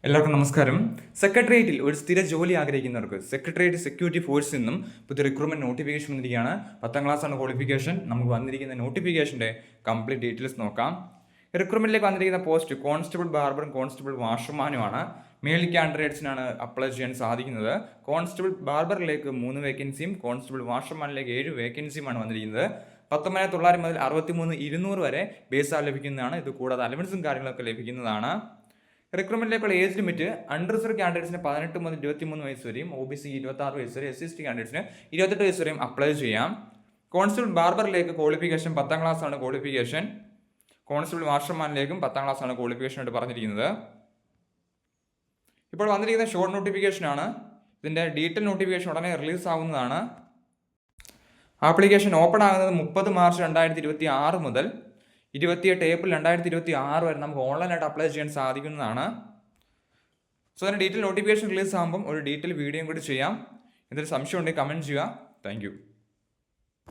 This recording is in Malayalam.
എല്ലാവർക്കും നമസ്കാരം. സെക്രട്ടേറിയറ്റിൽ ഒരു സ്ഥിര ജോലി ആഗ്രഹിക്കുന്നവർക്ക് സെക്രട്ടേറിയറ്റ് സെക്യൂരിറ്റി ഫോഴ്സിൽ നിന്നും പുതിയ റിക്രൂട്ട്മെന്റ് നോട്ടിഫിക്കേഷൻ വന്നിരിക്കുകയാണ്. 10ാം ക്ലാസ്സാണ് ക്വാളിഫിക്കേഷൻ. നമുക്ക് വന്നിരിക്കുന്ന നോട്ടിഫിക്കേഷൻ്റെ കംപ്ലീറ്റ് ഡീറ്റെയിൽസ് നോക്കാം. റിക്രൂട്ട്മെന്റിലേക്ക് വന്നിരിക്കുന്ന പോസ്റ്റ് കോൺസ്റ്റബിൾ ബാർബറും കോൺസ്റ്റബിൾ വാഷർമാനുമാണ്. മെയിൽ കാൻഡിഡേറ്റ്സിനാണ് അപ്ലൈ ചെയ്യാൻ സാധിക്കുന്നത്. കോൺസ്റ്റബിൾ ബാർബറിലേക്ക് 3 വേക്കൻസിയും കോൺസ്റ്റബിൾ വാഷർമാനിലേക്ക് 7 വേക്കൻസിയുമാണ് വന്നിരിക്കുന്നത്. 19,900 മുതൽ 63,200 വരെ ബേസ് ലഭിക്കുന്നതാണ്. ഇത് കൂടാതെ അലവൻസും കാര്യങ്ങളൊക്കെ ലഭിക്കുന്നതാണ്. റിക്രൂട്ട്മെന്റിലേക്കുള്ള ഏജ് ലിമിറ്റ് അൺറിസർവ് കാൻഡിഡേറ്റ്സിന് 18 മുതൽ 23 വയസ്സ് വരെയും OBC 26 വയസ്സ് വരെ, SC/ST കാൻഡിഡേറ്റ്സിന് 28 വയസ്സ് വരെയും അപ്ലൈ ചെയ്യാം. കോൺസ്റ്റബിൾ ബാർബറിലേക്ക് ക്വാളിഫിക്കേഷൻ 10ാം ക്ലാസ്സാണ് ക്വാളിഫിക്കേഷൻ. കോൺസ്റ്റബിൾ വാഷർമാനിലേക്കും 10ാം ക്ലാസ്സാണ് ക്വാളിഫിക്കേഷൻ ആയിട്ട് പറഞ്ഞിരിക്കുന്നത്. ഇപ്പോൾ വന്നിരിക്കുന്ന ഷോർട്ട് നോട്ടിഫിക്കേഷനാണ്. ഇതിൻ്റെ ഡീറ്റെയിൽ നോട്ടിഫിക്കേഷൻ ഉടനെ റിലീസ് ആവുന്നതാണ്. ആപ്ലിക്കേഷൻ ഓപ്പൺ ആകുന്നത് 30 മാർച്ച് 2026 മുതൽ 28 ഏപ്രിൽ 2026 വരെ നമുക്ക് ഓൺലൈനായിട്ട് അപ്ലൈ ചെയ്യാൻ സാധിക്കുന്നതാണ്. സോ അതിൻ്റെ ഡീറ്റെയിൽ നോട്ടിഫിക്കേഷൻ റിലീസ് ആകുമ്പം ഒരു ഡീറ്റെയിൽ വീഡിയോയും കൂടി ചെയ്യാം. എന്തെങ്കിലും സംശയം ഉണ്ടെങ്കിൽ കമൻറ്റ് ചെയ്യുക. താങ്ക്